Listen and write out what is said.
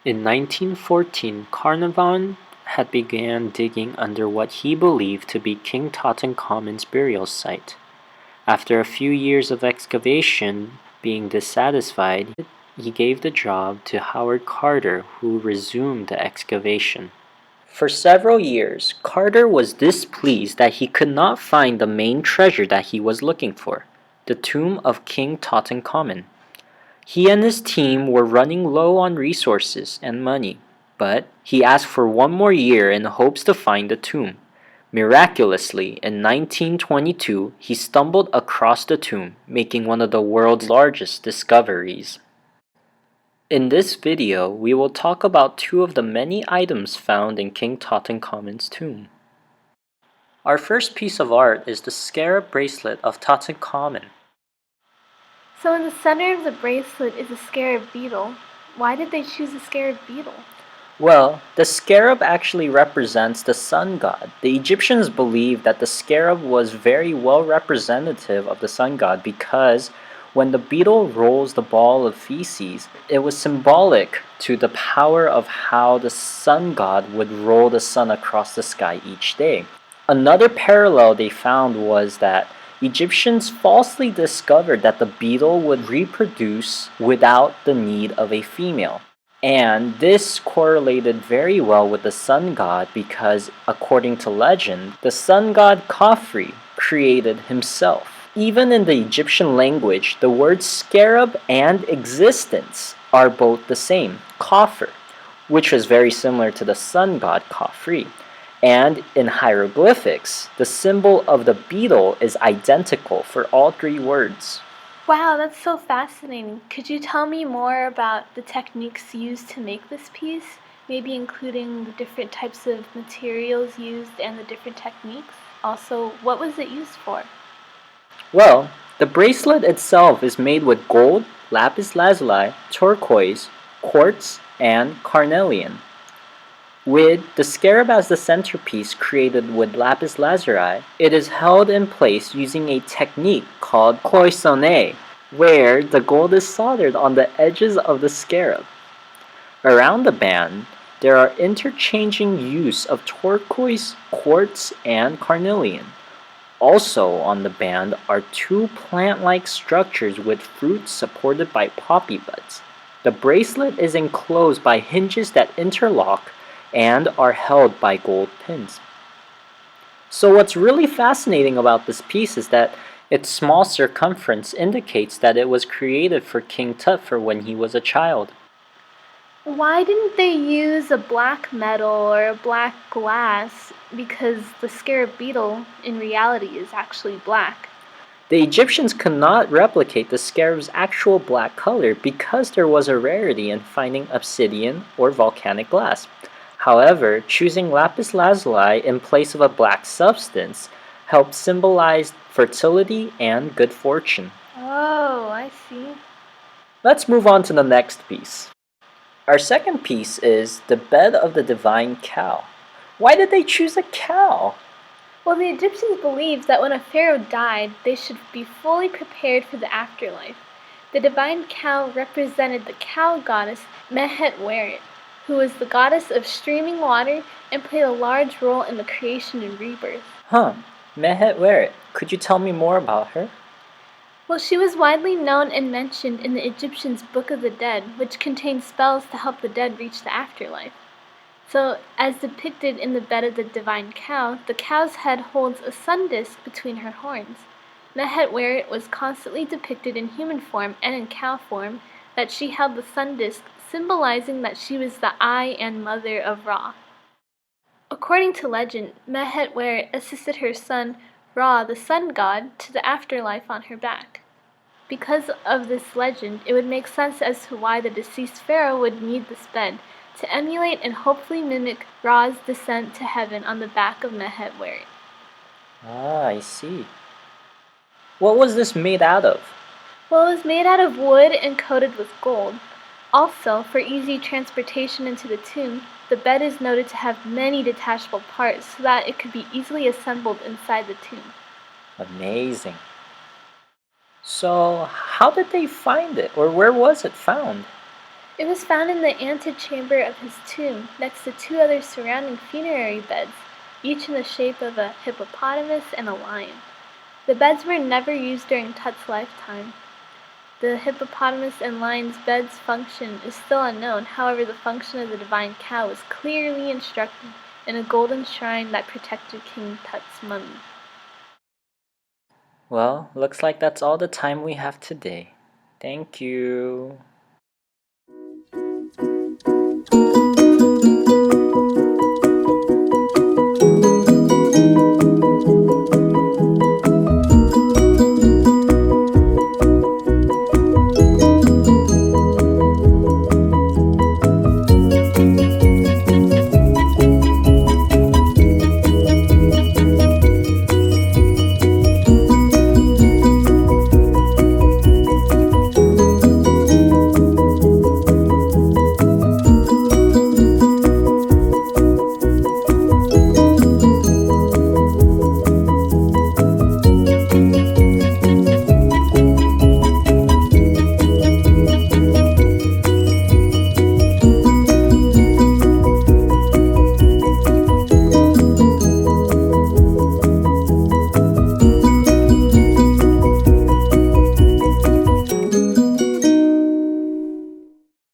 In 1914, Carnarvon had began digging under what he believed to be King Tutankhamun's burial site. After a few years of excavation, being dissatisfied, he gave the job to Howard Carter, who resumed the excavation. For several years, Carter was displeased that he could not find the main treasure that he was looking for, the tomb of King Tutankhamun. He and his team were running low on resources and money, but he asked for one more year in hopes to find the tomb. Miraculously, in 1922, he stumbled across the tomb, making one of the world's largest discoveries. In this video, we will talk about two of the many items found in King Tutankhamun's tomb. Our first piece of art is the scarab bracelet of Tutankhamun. So in the center of the bracelet is a scarab beetle. Why did they choose a scarab beetle? Well, the scarab actually represents the sun god. The Egyptians believed that the scarab was very well representative of the sun god because when the beetle rolls the ball of feces, it was symbolic to the power of how the sun god would roll the sun across the sky each day. Another parallel they found was that Egyptians falsely discovered that the beetle would reproduce without the need of a female. And this correlated very well with the sun god because, according to legend, the sun god Khafre created himself. Even in the Egyptian language, the words scarab and existence are both the same, Khafre, which was very similar to the sun god Khafre. And in hieroglyphics, the symbol of the beetle is identical for all three words. Wow, that's so fascinating. Could you tell me more about the techniques used to make this piece? Maybe including the different types of materials used and the different techniques? Also, what was it used for? Well, the bracelet itself is made with gold, lapis lazuli, turquoise, quartz, and carnelian. With the scarab as the centerpiece created with lapis lazuli, it is held in place using a technique called cloisonne, where the gold is soldered on the edges of the scarab. Around the band, there are interchanging use of turquoise, quartz, and carnelian. Also on the band are two plant-like structures with fruits supported by poppy buds. The bracelet is enclosed by hinges that interlock and are held by gold pins. So what's really fascinating about this piece is that its small circumference indicates that it was created for King Tut for when he was a child. Why didn't they use a black metal or a black glass? Because the scarab beetle in reality is actually black. The Egyptians could not replicate the scarab's actual black color because there was a rarity in finding obsidian or volcanic glass. However, choosing lapis lazuli in place of a black substance helped symbolize fertility and good fortune. Oh, I see. Let's move on to the next piece. Our second piece is the bed of the divine cow. Why did they choose a cow? Well, the Egyptians believed that when a pharaoh died, they should be fully prepared for the afterlife. The divine cow represented the cow goddess Mehet-Weret, who was the goddess of streaming water and played a large role in the creation and rebirth. Mehet-Weret. Could you tell me more about her? Well, she was widely known and mentioned in the Egyptians' Book of the Dead, which contains spells to help the dead reach the afterlife. So, as depicted in the bed of the divine cow, the cow's head holds a sun disk between her horns. Mehet-Weret was constantly depicted in human form and in cow form, that she held the sun disk, symbolizing that she was the eye and mother of Ra. According to legend, Mehet-Weret assisted her son Ra, the sun god, to the afterlife on her back. Because of this legend, it would make sense as to why the deceased pharaoh would need this bed, to emulate and hopefully mimic Ra's descent to heaven on the back of Mehet-Weret. I see. What was this made out of? Well, it was made out of wood and coated with gold. Also, for easy transportation into the tomb, the bed is noted to have many detachable parts so that it could be easily assembled inside the tomb. Amazing. So, how did they find it, or where was it found? It was found in the antechamber of his tomb, next to two other surrounding funerary beds, each in the shape of a hippopotamus and a lion. The beds were never used during Tut's lifetime. The hippopotamus and lion's bed's function is still unknown, however the function of the divine cow was clearly instructed in a golden shrine that protected King Tut's mummy. Well, looks like that's all the time we have today. Thank you.